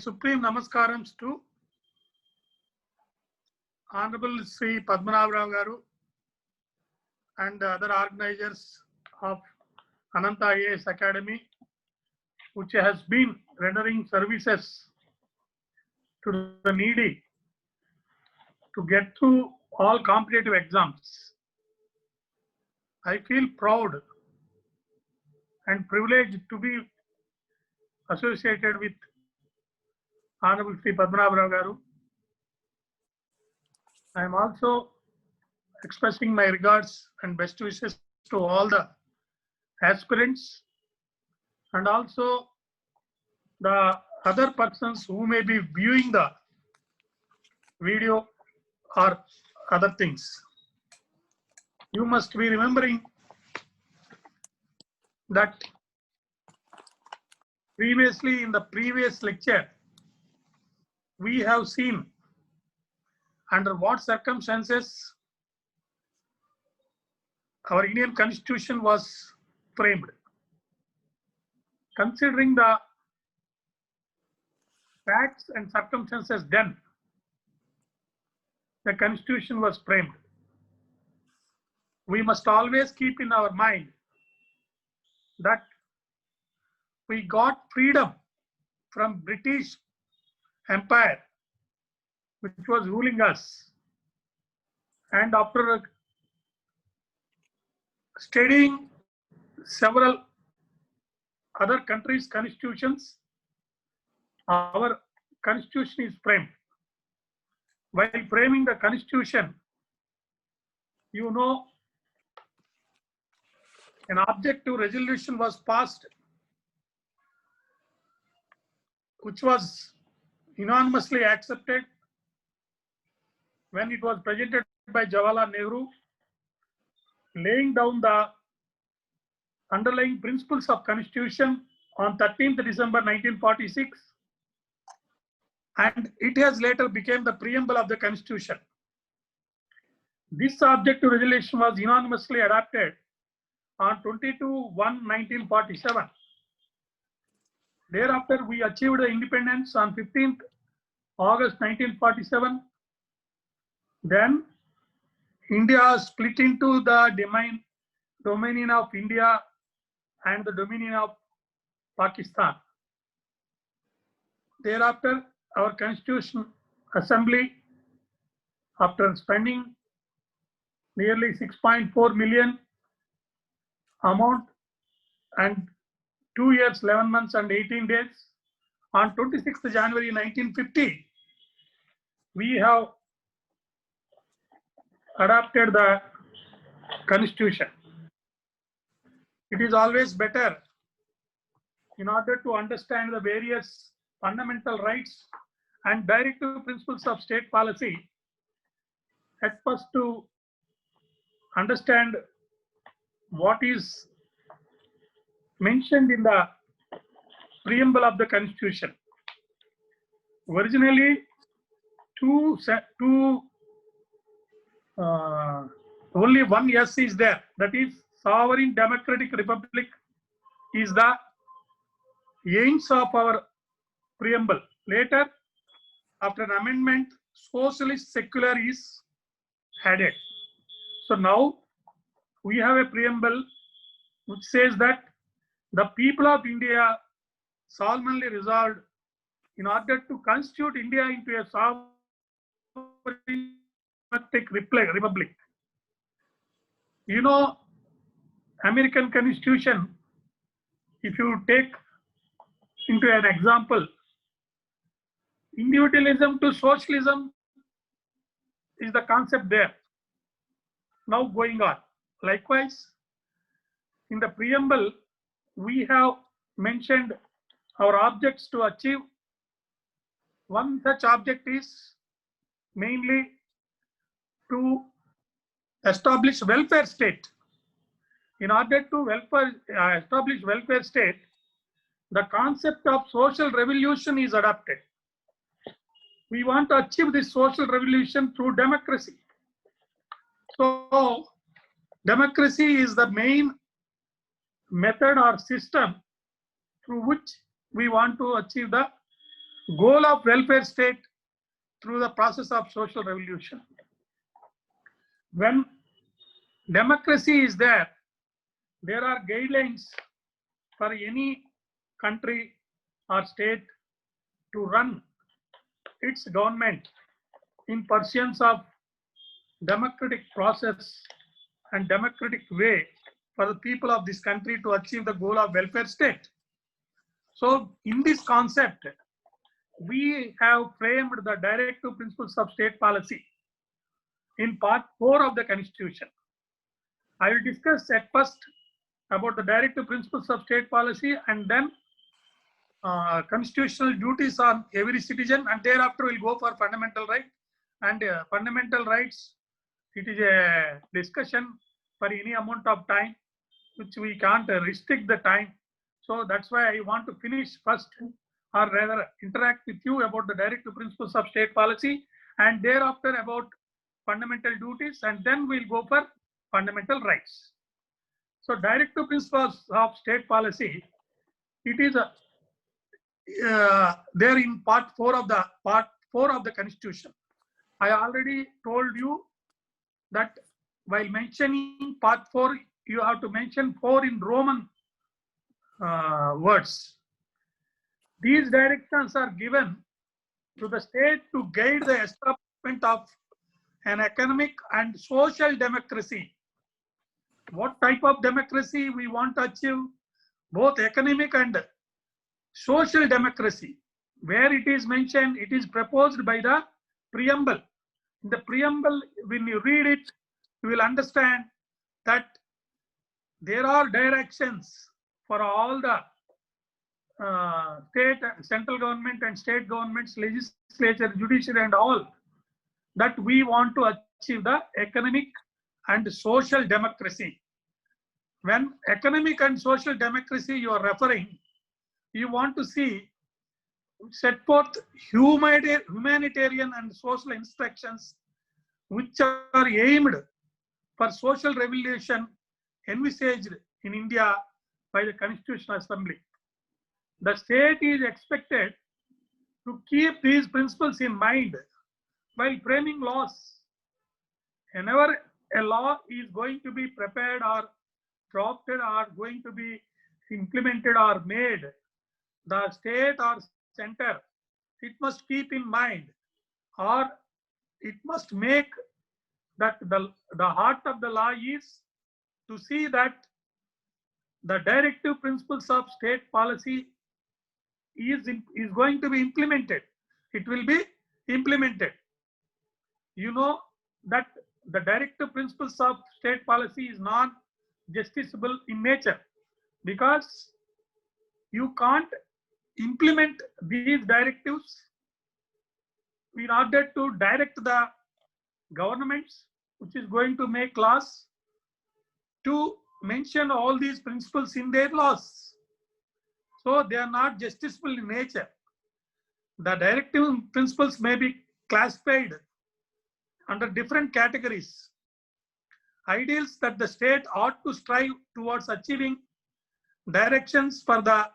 supreme namaskarams to Honorable Sri Padmanabh Rao Garu and other organizers of Ananta IAS Academy, which has been rendering services to the needy to get through all competitive exams. I feel proud and privileged to be associated with Honorable Sri Padmanabh Rao Garu. I am also expressing my regards and best wishes to all the aspirants and also the other persons who may be viewing the video or other things. You must be remembering that previously in the previous lecture, we have seen under what circumstances our Indian Constitution was framed. Considering the facts and circumstances then, the Constitution was framed. We must always keep in our mind that we got freedom from British Empire, which was ruling us. And after studying several other countries' constitutions, our constitution is framed. While framing the constitution, you know, an objective resolution was passed, which was unanimously accepted when it was presented by Jawaharlal Nehru, laying down the underlying principles of Constitution on 13th December 1946, and it has later become the preamble of the Constitution. This objective resolution was unanimously adopted on 22/1/1947. Thereafter, we achieved the independence on 15th August 1947. Then, India split into the dominion of India and the dominion of Pakistan. Thereafter, our Constitution Assembly, after spending nearly 6.4 million amount and 2 years, 11 months and 18 days, on 26th January 1950, we have adopted the Constitution. It is always better, in order to understand the various fundamental rights and directive principles of state policy, at first to understand what is mentioned in the preamble of the Constitution. Originally, only one S is there, that is Sovereign Democratic Republic is the aims of our preamble. Later, after an amendment, Socialist Secular is added. So now we have a preamble which says that the people of India solemnly resolved in order to constitute India into a sovereign republic. You know, American Constitution, if you take into an example, individualism to socialism is the concept there now going on. Likewise, in the preamble, we have mentioned our objects to achieve. One such object is mainly to establish welfare state. In order to establish welfare state, the concept of social revolution is adopted. We want to achieve this social revolution through democracy. So, democracy is the main method or system through which we want to achieve the goal of welfare state through the process of social revolution. When democracy is there, there are guidelines for any country or state to run its government in pursuance of democratic process and democratic way for the people of this country to achieve the goal of welfare state. So in this concept, we have framed the directive principles of state policy in part 4 of the Constitution. I will discuss at first about the directive principles of state policy and then constitutional duties on every citizen, and thereafter we'll go for fundamental right. And fundamental rights, it is a discussion for any amount of time, which we can't restrict the time. So that's why I want to finish first, or rather interact with you about the directive principles of state policy, and thereafter about fundamental duties, and then we'll go for fundamental rights. So directive principles of state policy, it is there in part 4 of the Constitution. I already told you that while mentioning part 4, you have to mention 4 in Roman words. These directions are given to the state to guide the establishment of an economic and social democracy. What type of democracy we want to achieve? Both economic and social democracy. Where it is mentioned, it is proposed by the preamble. In the preamble, when you read it, you will understand that there are directions for all the state, central government and state governments, legislature, judiciary and all, that we want to achieve the economic and social democracy. When economic and social democracy you are referring, you want to see set forth humanitarian and social instructions which are aimed for social revolution envisaged in India by the Constitutional Assembly. The state is expected to keep these principles in mind while framing laws. Whenever a law is going to be prepared or drafted or going to be implemented or made, the state or center, it must keep in mind, or it must make that the heart of the law is to see that the directive principles of state policy is going to be implemented. It will be implemented. You know that the directive principles of state policy is non-justiciable in nature, because you can't implement these directives in order to direct the governments which is going to make laws to mention all these principles in their laws. So they are not justiciable in nature. The directive principles may be classified under different categories. Ideals that the state ought to strive towards achieving, directions for the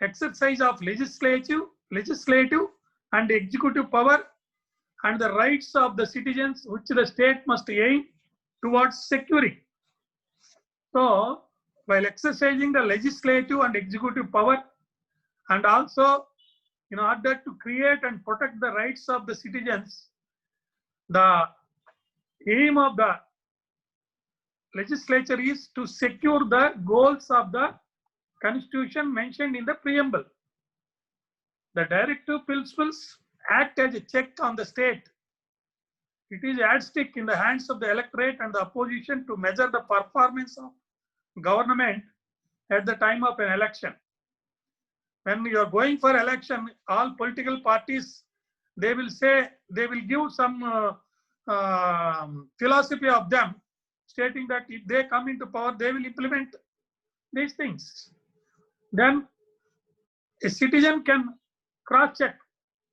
exercise of legislative and executive power, and the rights of the citizens which the state must aim towards securing. So, while exercising the legislative and executive power, and also in order to create and protect the rights of the citizens, the aim of the legislature is to secure the goals of the Constitution mentioned in the preamble. The directive principles act as a check on the state. It is a yardstick in the hands of the electorate and the opposition to measure the performance of government at the time of an election. When you are going for election, all political parties, they will say, they will give some philosophy of them, stating that if they come into power, they will implement these things. Then a citizen can cross-check,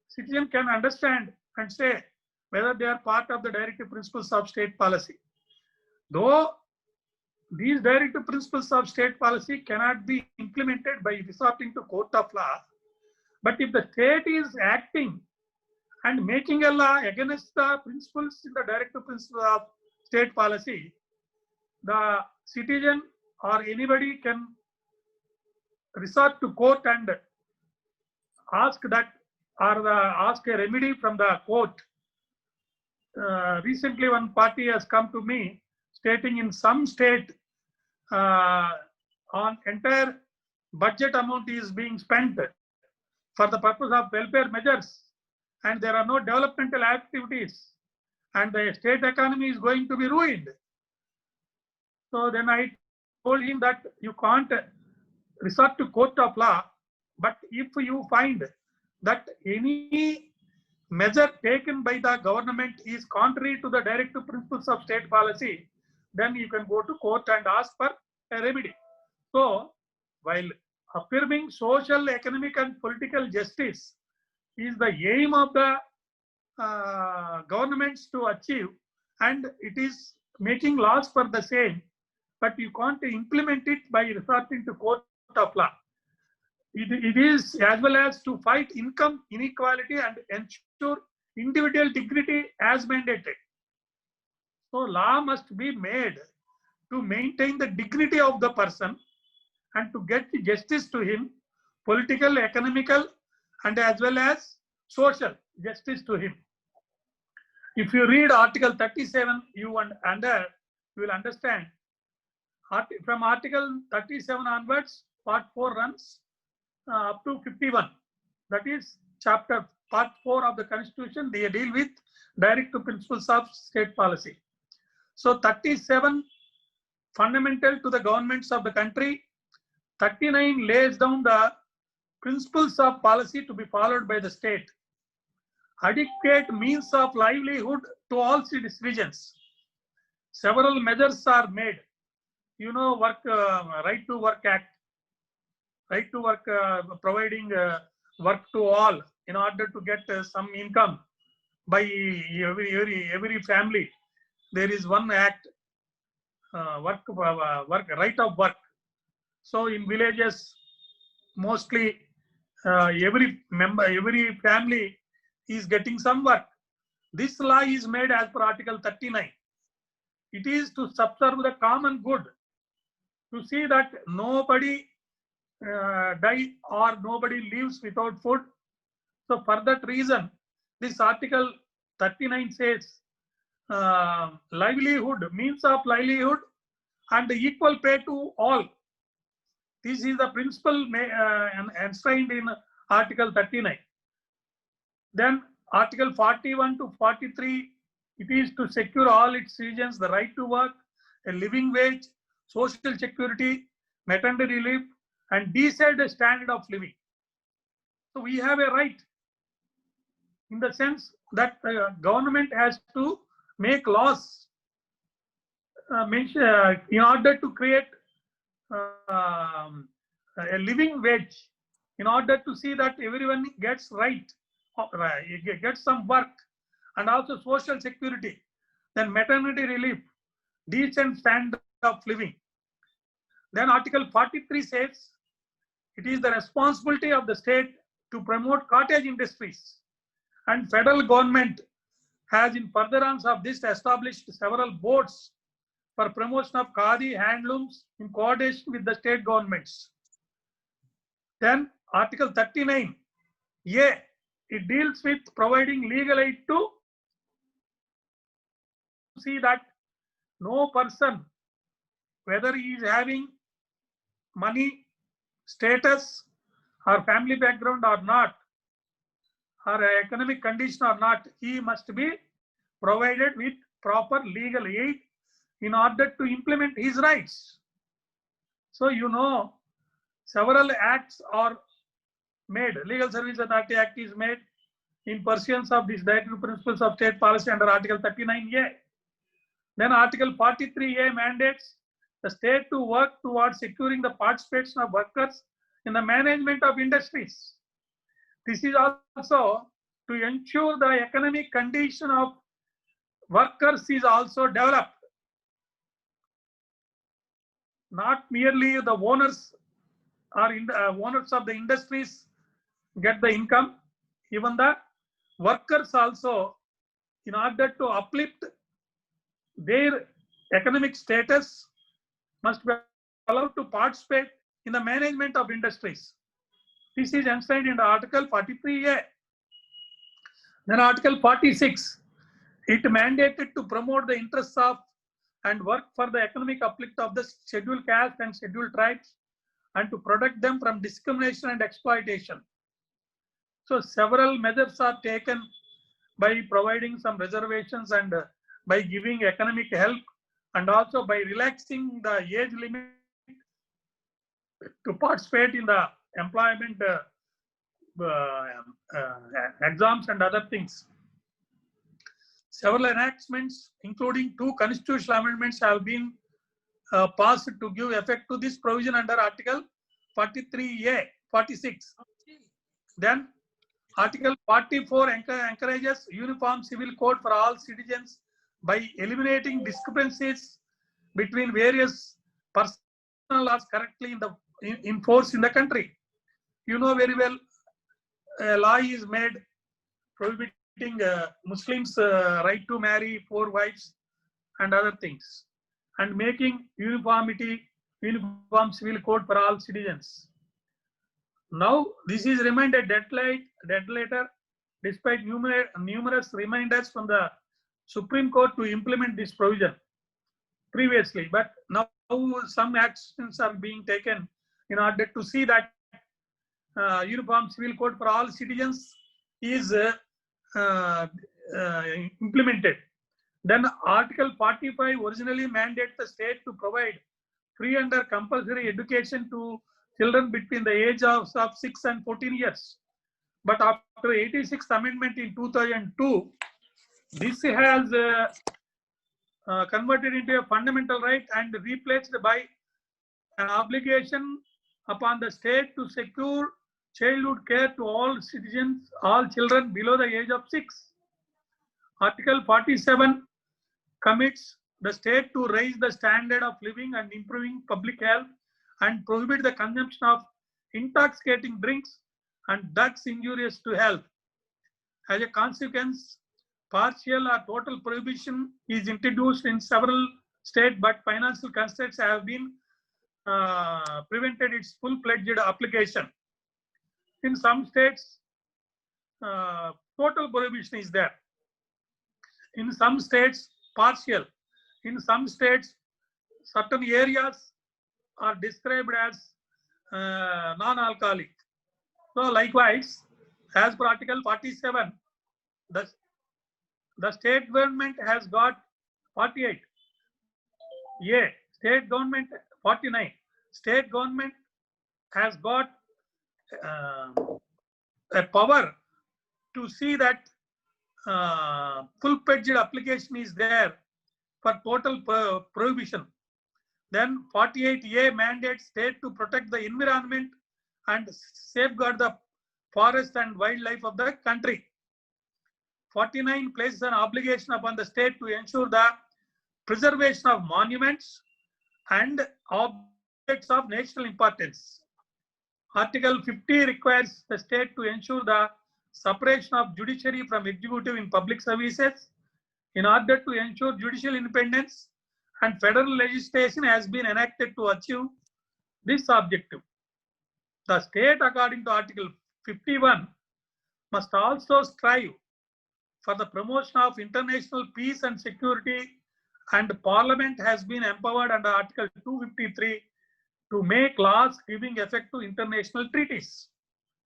citizen can understand and say whether they are part of the directive principles of state policy. Though these directive principles of state policy cannot be implemented by resorting to court of law, But if the state is acting and making a law against the principles in the directive principles of state policy, the citizen or anybody can resort to court and ask that, or ask a remedy from the court. Recently, one party has come to me stating in some state on entire budget amount is being spent for the purpose of welfare measures, and there are no developmental activities, and the state economy is going to be ruined. So then I told him that you can't resort to court of law, but if you find that any measure taken by the government is contrary to the directive principles of state policy, then you can go to court and ask for a remedy. So while affirming social, economic and political justice is the aim of the governments to achieve, and it is making laws for the same, but you can't implement it by resorting to court of law. It is as well as to fight income inequality and ensure individual dignity as mandated. So law must be made to maintain the dignity of the person and to get justice to him, political, economical, and as well as social justice to him. If you read Article 37, you will understand. From Article 37 onwards, Part 4 runs up to 51. That is Chapter Part 4 of the Constitution. They deal with directive principles of state policy. So 37 fundamental to the governments of the country. 39 lays down the principles of policy to be followed by the state. Adequate means of livelihood to all citizens. Several measures are made. You know, Right to Work Act, Right to Work, providing work to all in order to get some income by every family. There is one act, right of work. So in villages, mostly every family is getting some work. This law is made as per Article 39. It is to subserve the common good, to see that nobody die or nobody lives without food. So for that reason, this Article 39 says livelihood, means of livelihood, and equal pay to all. This is the principle enshrined in Article 39. Then Article 41 to 43, it is to secure all its citizens the right to work, a living wage, social security, maternity relief, and decent standard of living. So we have a right, in the sense that the government has to make laws in order to create a living wage, in order to see that everyone gets gets some work, and also social security, then maternity relief, decent standard of living. Then Article 43 says it is the responsibility of the state to promote cottage industries, and federal government has in furtherance of this established several boards for promotion of khadi handlooms in coordination with the state governments. Then Article 39, it deals with providing legal aid to see that no person, whether he is having money, status, or family background or not, or economic condition or not, he must be provided with proper legal aid in order to implement his rights. So, you know, several acts are made. Legal Service Authority Act is made in pursuance of these directive principles of state policy under Article 39A. Then Article 43A mandates the state to work towards securing the participation of workers in the management of industries. This is also to ensure the economic condition of workers is also developed. Not merely the owners or owners of the industries get the income. Even the workers also, in order to uplift their economic status, must be allowed to participate in the management of industries. This is enshrined in Article 43A. Then Article 46, it mandated to promote the interests of and work for the economic uplift of the scheduled caste and scheduled tribes and to protect them from discrimination and exploitation. So several measures are taken by providing some reservations and by giving economic help, and also by relaxing the age limit to participate in the employment exams and other things. Several enactments, including 2 constitutional amendments, have been passed to give effect to this provision under Article 43A, 46. Then Article 44 encourages uniform civil code for all citizens by eliminating discrepancies between various personal laws currently in force in the country. You know very well, a law is made prohibiting Muslims' right to marry 4 wives and other things, and making uniform civil code for all citizens. Now this is remained a dead letter, despite numerous reminders from the Supreme Court to implement this provision previously. But now some actions are being taken in order to see that uniform civil code for all citizens is implemented. Then Article 45 originally mandates the state to provide free and compulsory education to children between the age of 6 and 14 years. But after 86th Amendment in 2002, this has converted into a fundamental right and replaced by an obligation upon the state to secure childhood care to all citizens, all children below the age of 6. Article 47 commits the state to raise the standard of living and improving public health and prohibit the consumption of intoxicating drinks and drugs injurious to health. As a consequence, partial or total prohibition is introduced in several states, but financial constraints have been prevented its full-fledged application. In some states, total prohibition is there. In some states, partial. In some states, certain areas are described as non-alcoholic. So likewise, as per Article 47, the state government has got 48. State government 49. State government has got a power to see that full-fledged application is there for total prohibition. Then 48A mandates state to protect the environment and safeguard the forest and wildlife of the country. 49 places an obligation upon the state to ensure the preservation of monuments and objects of national importance. Article 50 requires the state to ensure the separation of judiciary from executive in public services in order to ensure judicial independence, and federal legislation has been enacted to achieve this objective. The state, according to Article 51, must also strive for the promotion of international peace and security, and Parliament has been empowered under Article 253 to make laws giving effect to international treaties.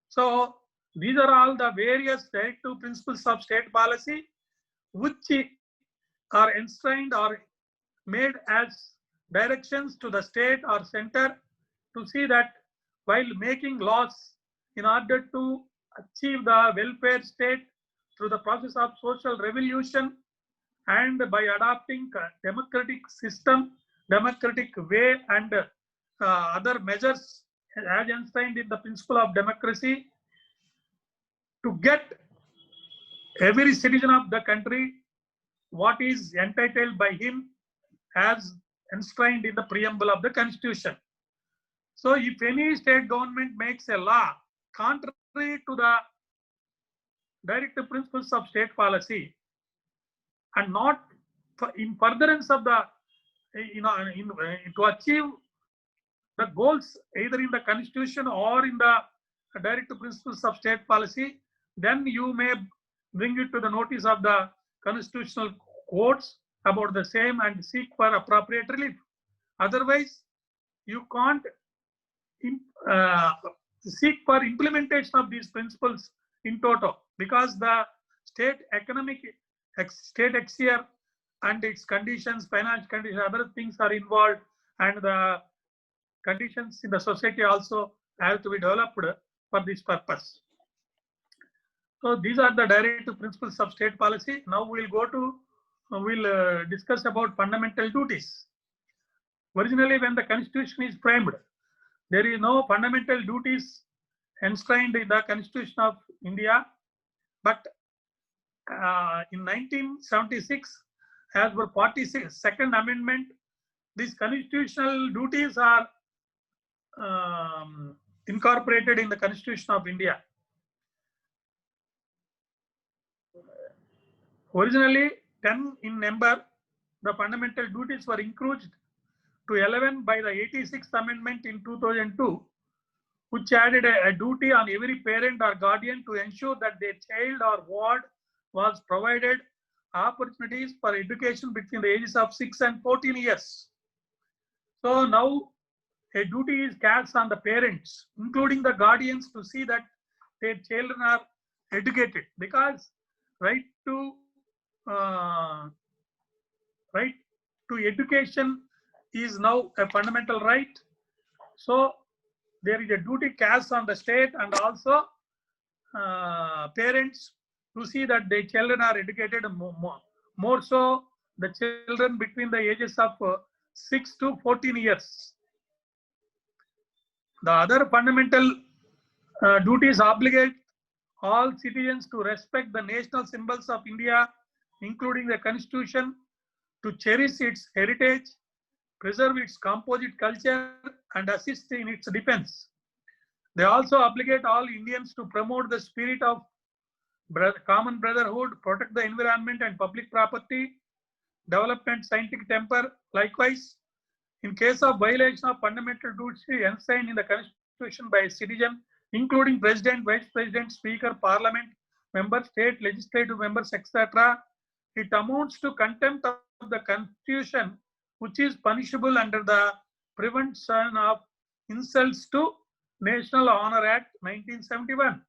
So these are all the various directive principles of state policy which are enshrined or made as directions to the state or center to see that while making laws in order to achieve the welfare state through the process of social revolution and by adopting democratic system, democratic way, and other measures as enshrined in the principle of democracy, to get every citizen of the country what is entitled by him as enshrined in the preamble of the Constitution. So if any state government makes a law contrary to the directive principles of state policy and not in furtherance of the, to achieve the goals either in the constitution or in the directive principles of state policy, then you may bring it to the notice of the constitutional courts about the same and seek for appropriate relief. Otherwise, you can't seek for implementation of these principles in toto, because the state economic, state exchequer and its conditions, financial conditions, other things are involved, and the conditions in the society also have to be developed for this purpose. So these are the directive principles of state policy. Now we'll go to, we'll discuss about fundamental duties. Originally, when the constitution is framed, there is no fundamental duties enshrined in the Constitution of India, but in 1976, as per 42nd Amendment, these constitutional duties are incorporated in the Constitution of India. Originally 10 in number, the fundamental duties were increased to 11 by the 86th Amendment in 2002, which added a duty on every parent or guardian to ensure that their child or ward was provided opportunities for education between the ages of 6 and 14 years. So now a duty is cast on the parents, including the guardians, to see that their children are educated, because right to education is now a fundamental right. So there is a duty cast on the state and also parents to see that their children are educated, more so the children between the ages of 6 to 14 years. The other fundamental duties obligate all citizens to respect the national symbols of India, including the Constitution, to cherish its heritage, preserve its composite culture, and assist in its defense. They also obligate all Indians to promote the spirit of common brotherhood, protect the environment and public property, development, scientific temper. Likewise, in case of violation of fundamental duties enshrined in the Constitution by a citizen, including President, Vice President, Speaker, Parliament, members, state legislative members, etc., it amounts to contempt of the Constitution, which is punishable under the Prevention of Insults to National Honor Act 1971.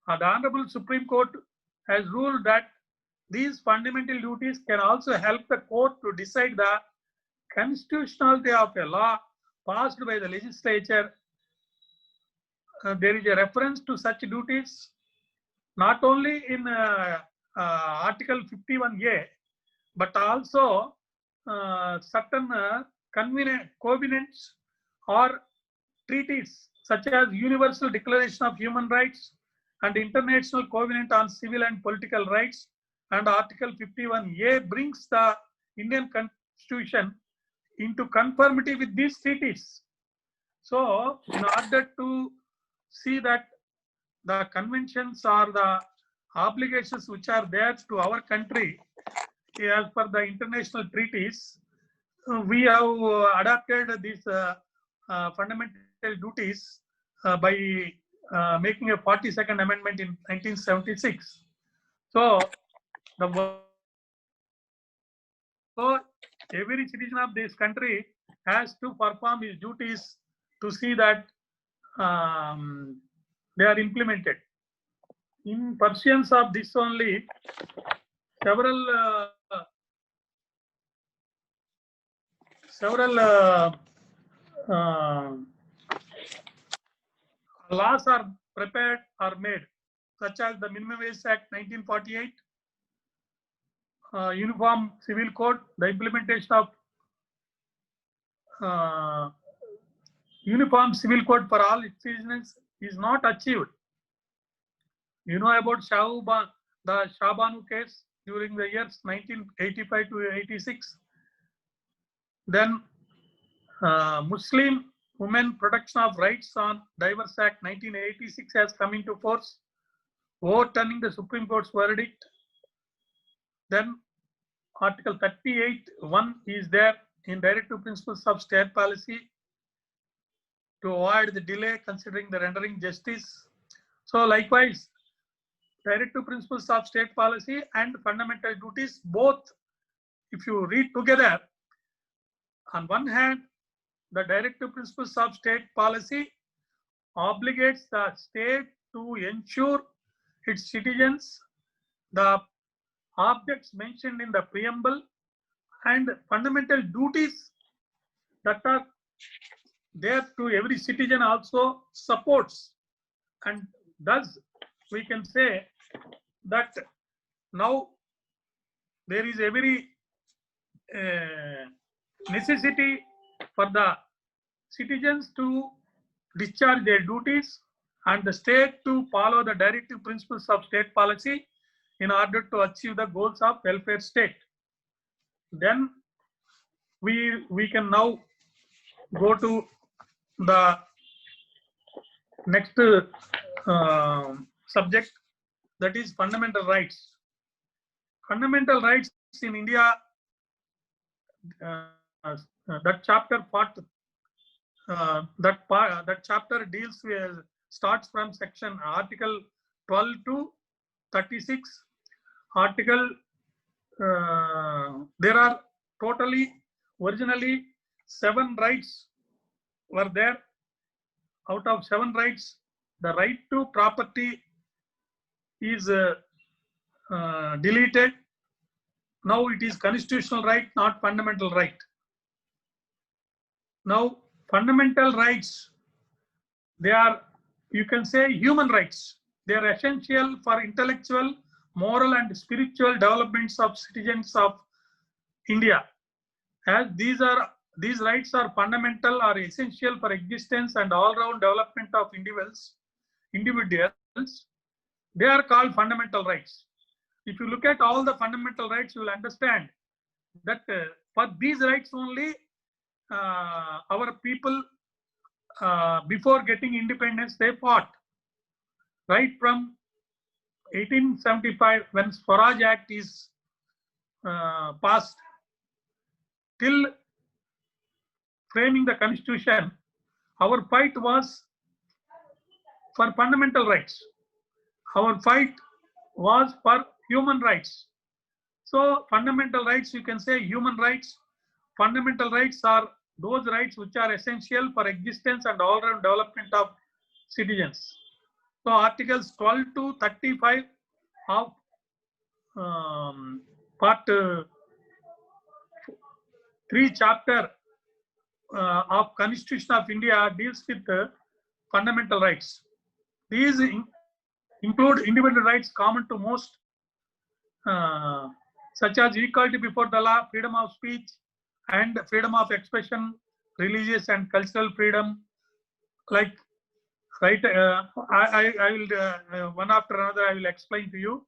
The Honorable Supreme Court has ruled that these fundamental duties can also help the court to decide the constitutionality of a law passed by the legislature. There is a reference to such duties not only in Article 51A, but also certain covenants or treaties such as Universal Declaration of Human Rights and International Covenant on Civil and Political Rights, and Article 51A brings the Indian Constitution into conformity with these treaties. So, in order to see that the conventions or the obligations which are there to our country as per the international treaties, we have adopted these fundamental duties by making a 42nd Amendment in 1976. So, every citizen of this country has to perform his duties to see that they are implemented. In pursuance of this only, several laws are prepared or made, such as the Minimum Wage Act 1948, Uniform Civil Code, the implementation of Uniform Civil Code for all its citizens is not achieved. You know about the Shah Banu case during the years 1985 to 86. Then Muslim Women Protection of Rights on Divorce Act 1986 has come into force, overturning the Supreme Court's verdict. Then Article 38(1) is there in Directive Principles of State Policy to avoid the delay considering the rendering justice. So likewise, Directive Principles of State Policy and Fundamental Duties, both, if you read together, on one hand, the Directive Principles of State Policy obligates the state to ensure its citizens the objects mentioned in the preamble and fundamental duties that are there to every citizen also supports. And thus we can say that now there is a very necessity for the citizens to discharge their duties and the state to follow the Directive Principles of State Policy in order to achieve the goals of welfare state. Then we can now go to the next subject, that is fundamental rights. Fundamental rights in India, that chapter that chapter deals with, starts from section Article 12 to 36. Article there are originally 7 rights were there. Out of 7 rights, the right to property is deleted. Now it is constitutional right, not fundamental right. Now fundamental rights, they are, you can say, human rights. They are essential for intellectual, moral and spiritual developments of citizens of India. As these rights are fundamental or essential for existence and all-round development of individuals, they are called fundamental rights. If you look at all the fundamental rights, you will understand that for these rights only our people before getting independence, they fought. Right from 1875, when Swaraj Act is passed, till framing the constitution, our fight was for fundamental rights. Our fight was for human rights. So fundamental rights, you can say human rights. Fundamental rights are those rights which are essential for existence and all-round development of citizens. So articles 12 to 35 of part 3 chapter of Constitution of India deals with fundamental rights. These include individual rights common to most, such as equality before the law, freedom of speech and freedom of expression, religious and cultural freedom. Like, right, I will one after another I will explain to you.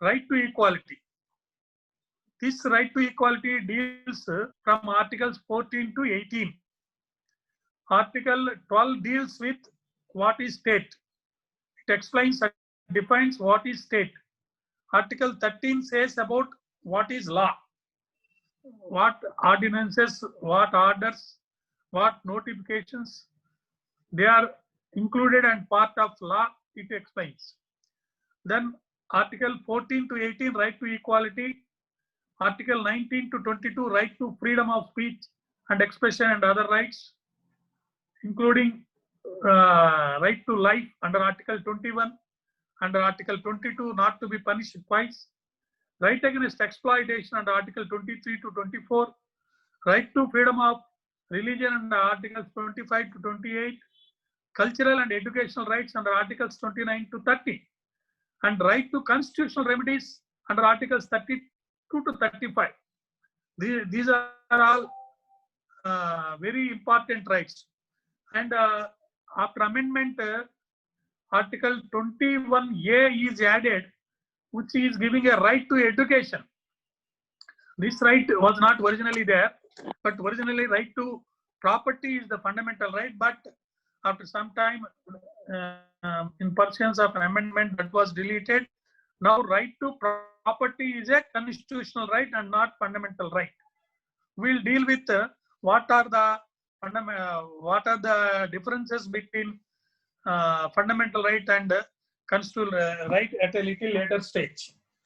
Right to equality. This right to equality deals from articles 14 to 18. Article 12 deals with what is state. It explains and defines what is state. Article 13 says about what is law, what ordinances, what orders, what notifications, they are included and part of law, it explains. Then Article 14 to 18, right to equality. Article 19 to 22, right to freedom of speech and expression and other rights, including right to life under Article 21, under Article 22, not to be punished twice, right against exploitation under Article 23 to 24, right to freedom of religion under Articles 25 to 28, cultural and educational rights under Articles 29 to 30, and right to constitutional remedies under Articles 32 to 35. These are all very important rights. And after amendment, Article 21A is added, which is giving a right to education. This right was not originally there, but originally right to property is the fundamental right, but after some time, in pursuance of an amendment that was deleted, now right to property is a constitutional right and not fundamental right. We'll deal with what are the differences between fundamental right and constitutional right at a little later stage.